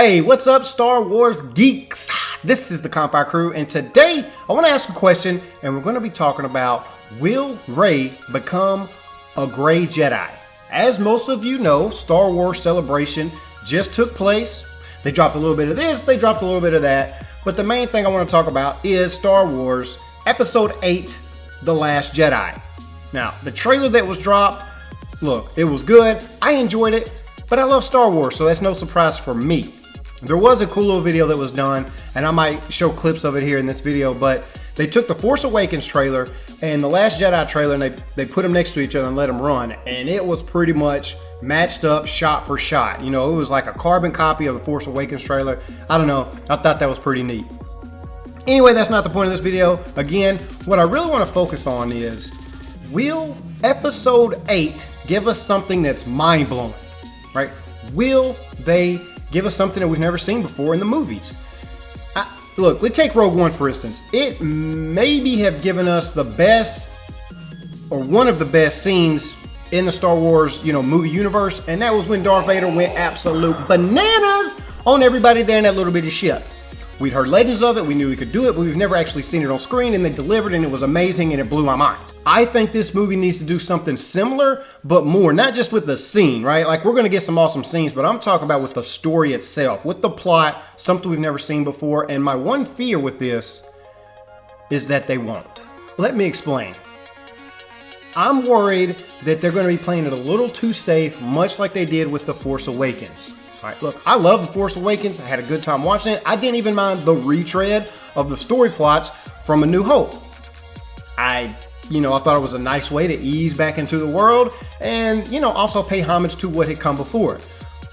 Hey, what's up, Star Wars geeks? This is the Campfire Crew, and today I want to ask a question, and we're going to be talking about, will Rey become a Gray Jedi? As most of you know, Star Wars Celebration just took place. They dropped a little bit of this, they dropped a little bit of that, but the main thing I want to talk about is Star Wars Episode 8, The Last Jedi. Now, the trailer that was dropped, look, it was good, I enjoyed it, but I love Star Wars, so that's no surprise for me. There was a cool little video that was done, and I might show clips of it here in this video, but they took the Force Awakens trailer and the Last Jedi trailer, and they put them next to each other and let them run, and it was pretty much matched up shot for shot. You know, it was like a carbon copy of the Force Awakens trailer. I don't know, I thought that was pretty neat. Anyway, that's not the point of this video. Again, what I really want to focus on is, will Episode 8 give us something that's mind-blowing, right? Will they give us something that we've never seen before in the movies? Look, let's take Rogue One for instance. It maybe have given us the best, or one of the best scenes in the Star Wars, movie universe, and that was when Darth Vader went absolute bananas on everybody there in that little bitty ship. We'd heard legends of it, we knew we could do it, but we've never actually seen it on screen, and they delivered, and it was amazing, and it blew my mind. I think this movie needs to do something similar, but more, not just with the scene, right? Like, we're gonna get some awesome scenes, but I'm talking about with the story itself, with the plot, something we've never seen before, and my one fear with this is that they won't. Let me explain. I'm worried that they're gonna be playing it a little too safe, much like they did with The Force Awakens. All right, look, I love The Force Awakens. I had a good time watching it. I didn't even mind the retread of the story plots from A New Hope. I thought it was a nice way to ease back into the world and, also pay homage to what had come before it.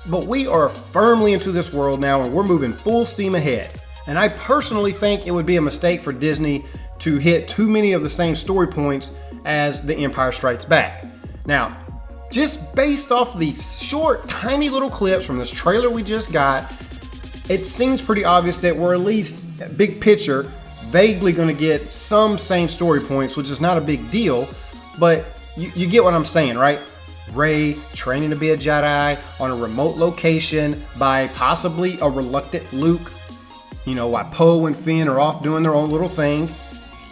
But we are firmly into this world now, and we're moving full steam ahead. And I personally think it would be a mistake for Disney to hit too many of the same story points as The Empire Strikes Back. Now, just based off these short, tiny little clips from this trailer we just got, it seems pretty obvious that we're at least, big picture, vaguely going to get some same story points, which is not a big deal, but you get what I'm saying, right? Rey training to be a Jedi on a remote location by possibly a reluctant Luke, while Poe and Finn are off doing their own little thing.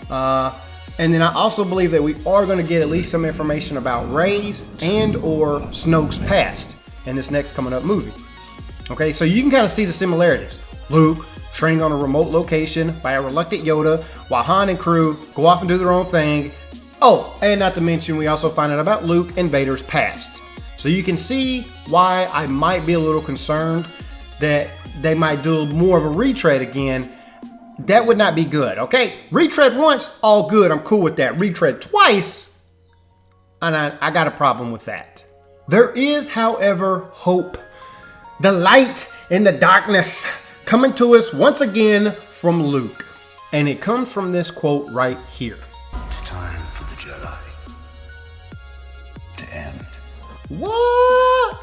And then I also believe that we are going to get at least some information about Rey's and or Snokes' past in this next coming up movie. Okay, so you can kind of see the similarities. Luke trained on a remote location by a reluctant Yoda, while Han and crew go off and do their own thing. Oh, and not to mention, we also find out about Luke and Vader's past. So you can see why I might be a little concerned that they might do more of a retread again. That would not be good, okay? Retread once, all good, I'm cool with that. Retread twice, and I got a problem with that. There is, however, hope. The light in the darkness coming to us once again from Luke. And it comes from this quote right here. It's time for the Jedi to end. What?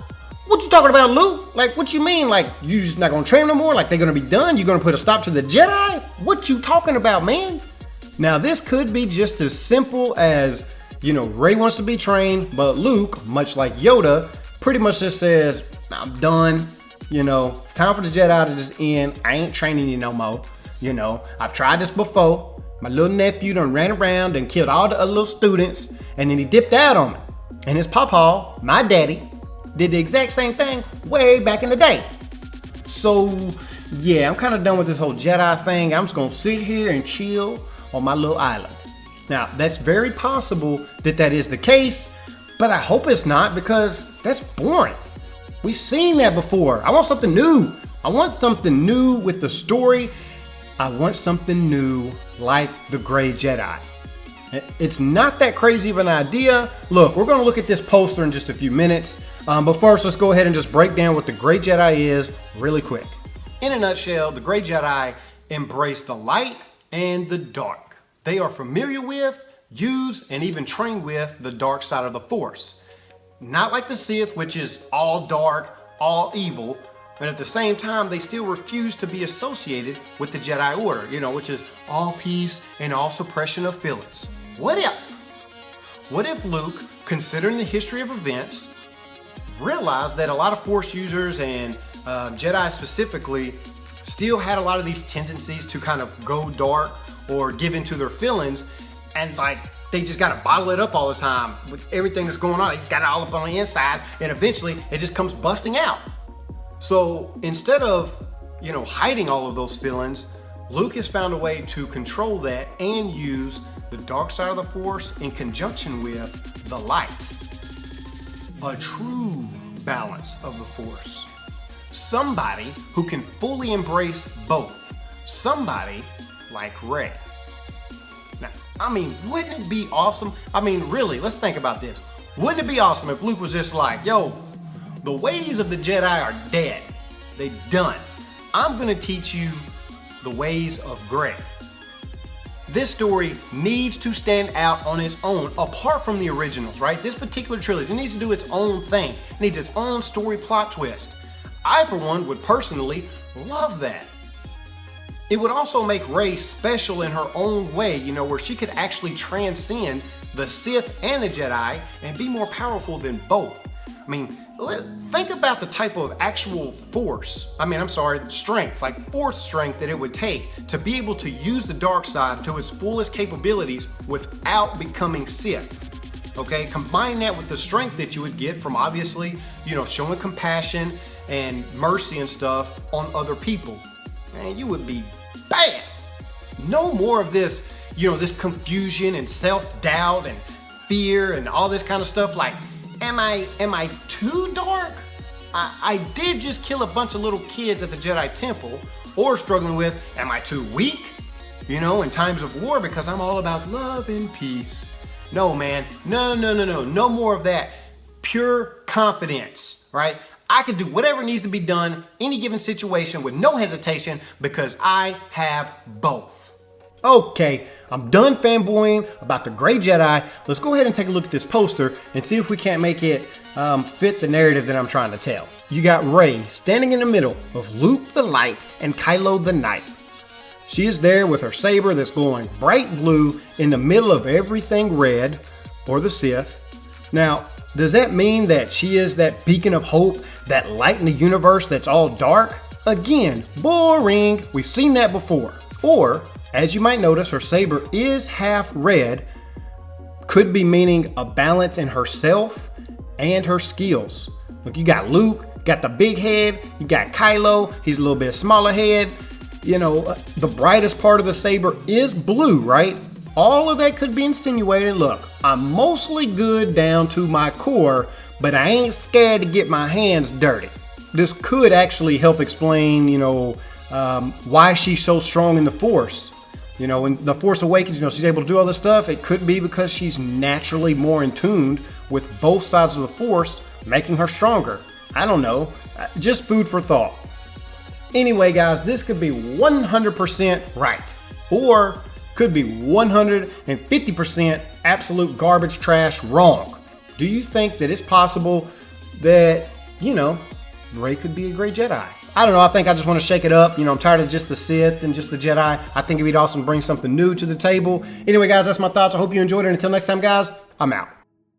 What you talking about, Luke? Like, what you mean? Like, you just not gonna train no more? Like, they're gonna be done? You gonna put a stop to the Jedi? What you talking about, man? Now, this could be just as simple as, Rey wants to be trained, but Luke, much like Yoda, pretty much just says, I'm done. Time for the Jedi to just end. I ain't training you no more. I've tried this before. My little nephew done ran around and killed all the other little students, and then he dipped out on me. And his papa, my daddy, did the exact same thing way back in the day. So, yeah, I'm kind of done with this whole Jedi thing. I'm just going to sit here and chill on my little island. Now, that's very possible that that is the case, but I hope it's not, because that's boring. We've seen that before. I want something new. I want something new with the story. I want something new like the Gray Jedi. It's not that crazy of an idea. Look, we're going to look at this poster in just a few minutes. But first, let's go ahead and just break down what the Gray Jedi is really quick. In a nutshell, the Gray Jedi embrace the light and the dark. They are familiar with, use, and even train with the dark side of the Force. Not like the Sith, which is all dark, all evil, but at the same time, they still refuse to be associated with the Jedi Order, which is all peace and all suppression of feelings. What if Luke, considering the history of events, realized that a lot of Force users and Jedi specifically still had a lot of these tendencies to kind of go dark or give into their feelings, and like they just gotta bottle it up all the time with everything that's going on. He's got it all up on the inside, and eventually it just comes busting out. So instead of, hiding all of those feelings, Luke has found a way to control that and use the dark side of the Force in conjunction with the light. A true balance of the Force. Somebody who can fully embrace both. Somebody like Rey. Now, wouldn't it be awesome? Really, let's think about this. Wouldn't it be awesome if Luke was just like, yo, the ways of the Jedi are dead. They done. I'm gonna teach you the ways of Gray. This story needs to stand out on its own, apart from the originals, right? This particular trilogy needs to do its own thing. It needs its own story plot twist. I, for one, would personally love that. It would also make Rey special in her own way, where she could actually transcend the Sith and the Jedi and be more powerful than both. Think about the type of actual strength, like force strength that it would take to be able to use the dark side to its fullest capabilities without becoming Sith. Okay, combine that with the strength that you would get from obviously, showing compassion and mercy and stuff on other people. Man, you would be bad. No more of this, this confusion and self-doubt and fear and all this kind of stuff like, am I too dark? I did just kill a bunch of little kids at the Jedi Temple. Or struggling with, am I too weak? In times of war because I'm all about love and peace. No, man. No. No more of that. Pure confidence, right? I can do whatever needs to be done, any given situation with no hesitation because I have both. Okay, I'm done fanboying about the Gray Jedi. Let's go ahead and take a look at this poster and see if we can't make it fit the narrative that I'm trying to tell. You got Rey standing in the middle of Luke the Light and Kylo the Night. She is there with her saber that's glowing bright blue in the middle of everything red, or the Sith. Now, does that mean that she is that beacon of hope, that light in the universe that's all dark? Again, boring. We've seen that before. Or, as you might notice, her saber is half red, could be meaning a balance in herself and her skills. Look, you got Luke, got the big head, you got Kylo, he's a little bit smaller head. The brightest part of the saber is blue, right? All of that could be insinuated. Look, I'm mostly good down to my core, but I ain't scared to get my hands dirty. This could actually help explain, why she's so strong in the Force. In the Force Awakens, she's able to do all this stuff. It could be because she's naturally more in tune with both sides of the Force, making her stronger. I don't know. Just food for thought. Anyway, guys, this could be 100% right. Or could be 150% absolute garbage trash wrong. Do you think that it's possible that, Rey could be a Gray Jedi? I don't know. I think I just want to shake it up. I'm tired of just the Sith and just the Jedi. I think it'd be awesome to bring something new to the table. Anyway, guys, that's my thoughts. I hope you enjoyed it. Until next time, guys, I'm out.